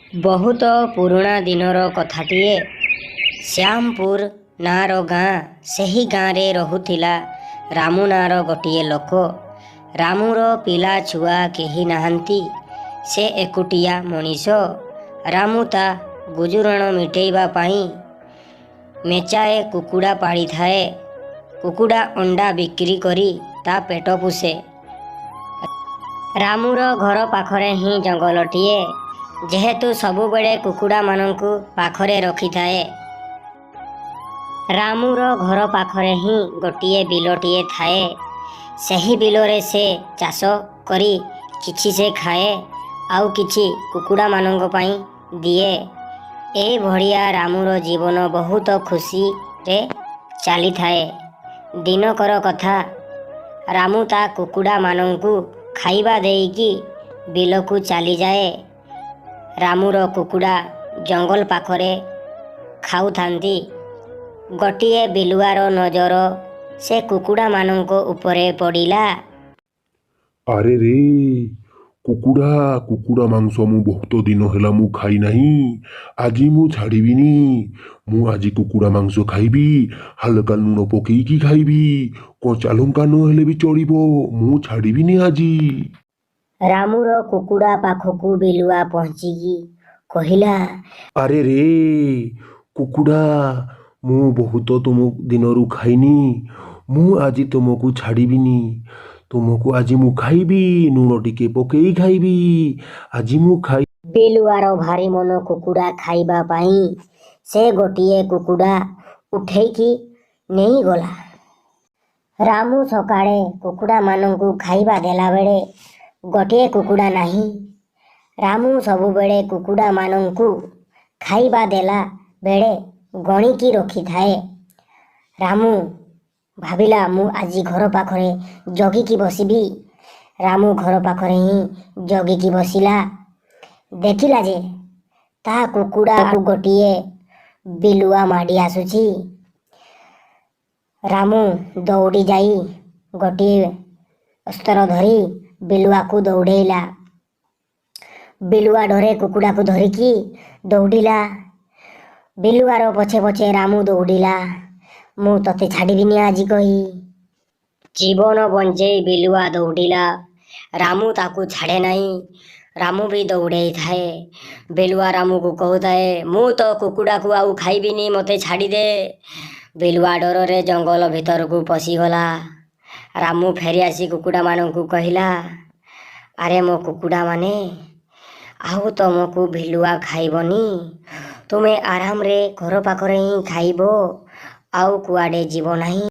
ବହୁତ ପୁରୁଣା ଦିନର କଥାଟିଏ। ଶ୍ୟାମପୁର ନାଁର ଗାଁ। ସେହି ଗାଁରେ ରହୁଥିଲା ରାମୁ ନାଁର ଗୋଟିଏ ଲୋକ। ରାମୁର ପିଲା ଛୁଆ କେହି ନାହାନ୍ତି। ସେ ଏକୁଟିଆ ମଣିଷ। ରାମୁ ତା ଗୁଜୁରାଣ ମିଟେଇବା ପାଇଁ ମେଚାଏ କୁକୁଡ଼ା ପାଳିଥାଏ। କୁକୁଡ଼ା ଅଣ୍ଡା ବିକ୍ରି କରି ତା ପେଟ ପୋଷେ। ରାମୁର ଘର ପାଖରେ ହିଁ ଜଙ୍ଗଲଟିଏ। ଯେହେତୁ ସବୁବେଳେ କୁକୁଡ଼ାମାନଙ୍କୁ ପାଖରେ ରଖିଥାଏ। ରାମୁର ଘର ପାଖରେ ହିଁ ଗୋଟିଏ ବିଲଟିଏ ଥାଏ। ସେହି ବିଲରେ ସେ ଚାଷ କରି କିଛି ସେ ଖାଏ, ଆଉ କିଛି କୁକୁଡ଼ାମାନଙ୍କ ପାଇଁ ଦିଏ। ଏଭଳିଆ ରାମୁର ଜୀବନ ବହୁତ ଖୁସିରେ ଚାଲିଥାଏ। ଦିନକର କଥା, ରାମୁ ତା କୁକୁଡ଼ାମାନଙ୍କୁ ଖାଇବା ଦେଇକି ବିଲକୁ ଚାଲିଯାଏ। ରାମୁର କୁକୁଡ଼ା ଜଙ୍ଗଲ ପାଖରେ ଖାଉଥାନ୍ତି। ଗୋଟିଏ ବିଲୁଆର ନଜର ସେ କୁକୁଡ଼ାମାନଙ୍କ ଉପରେ ପଡ଼ିଲା। ଆରେ ରେ, କୁକୁଡ଼ା ମାଂସ ମୁଁ ବହୁତ ଦିନ ହେଲା ମୁଁ ଖାଇ ନାହିଁ। ଆଜି ମୁଁ ଛାଡ଼ିବିନି। ମୁଁ ଆଜି କୁକୁଡ଼ା ମାଂସ ଖାଇବି। ହାଲକା ଲୁଣ ପକେଇକି ଖାଇବି। କଞ୍ଚା ଲଙ୍କା ନହେଲେ ବି ଚଳିବ। ମୁଁ ଛାଡ଼ିବିନି ଆଜି। ରାମୁର କୁକୁଡ଼ା ପାଖକୁ ବିଲୁଆ ପହଞ୍ଚିକି କହିଲା, ଆରେ ରେ କୁକୁଡ଼ା, ମୁଁ ବହୁତ ତୁମ ଦିନରୁ ଖାଇନି। ମୁଁ ଆଜି ତୁମକୁ ଛାଡ଼ିବିନି। ତୁମକୁ ଆଜି ମୁଁ ଖାଇବି। ଲୁଣ ଟିକେ ପକେଇ ଖାଇବି। ଆଜି ମୁଁ ବିଲୁଆର ଭାରି ମନ କୁକୁଡ଼ା ଖାଇବା ପାଇଁ। ସେ ଗୋଟିଏ କୁକୁଡ଼ା ଉଠେଇକି ନେଇଗଲା। ରାମୁ ସକାଳେ କୁକୁଡ଼ାମାନଙ୍କୁ ଖାଇବା ଦେଲାବେଳେ ଗୋଟିଏ କୁକୁଡ଼ା ନାହିଁ। ରାମୁ ସବୁବେଳେ କୁକୁଡ଼ାମାନଙ୍କୁ ଖାଇବା ଦେଲା ବେଳେ ଗଣିକି ରଖିଥାଏ। ରାମୁ ଭାବିଲା, ମୁଁ ଆଜି ଘର ପାଖରେ ଜଗିକି ବସିବି। ରାମୁ ଘର ପାଖରେ ହିଁ ଜଗିକି ବସିଲା। ଦେଖିଲା ଯେ ତା କୁକୁଡ଼ାକୁ ଗୋଟିଏ ବିଲୁଆ ମାଡ଼ି ଆସୁଛି। ରାମୁ ଦୌଡ଼ି ଯାଇ ଗୋଟିଏ ଅସ୍ତ୍ର ଧରି ବିଲୁଆକୁ ଦୌଡ଼େଇଲା। ବିଲୁଆ ଡରେ କୁକୁଡ଼ାକୁ ଧରିକି ଦୌଡ଼ିଲା। ବିଲୁଆର ପଛେ ପଛେ ରାମୁ ଦୌଡ଼ିଲା। ମୁଁ ତତେ ଛାଡ଼ିବିନି ଆଜି କହି। ଜୀବନ ବଞ୍ଚେଇ ବିଲୁଆ ଦୌଡ଼ିଲା। ରାମୁ ତାକୁ ଛାଡ଼େ ନାହିଁ। ରାମୁ ବି ଦୌଡ଼େଇଥାଏ। ବିଲୁଆ ରାମୁକୁ କହୁଥାଏ, ମୁଁ ତ କୁକୁଡ଼ାକୁ ଆଉ ଖାଇବିନି, ମୋତେ ଛାଡ଼ିଦେ। ବିଲୁଆ ଡରରେ ଜଙ୍ଗଲ ଭିତରକୁ ପଶିଗଲା। ରାମୁ ଫେରିଆସି କୁକୁଡ଼ାମାନଙ୍କୁ କହିଲା, ଆରେ ମୋ କୁକୁଡ଼ାମାନେ, ଆଉ ତମକୁ ବିଲୁଆ ଖାଇବନି। ତୁମେ ଆରାମରେ ଘର ପାଖରେ ହିଁ ଖାଇବ, ଆଉ କୁଆଡ଼େ ଯିବ ନାହିଁ।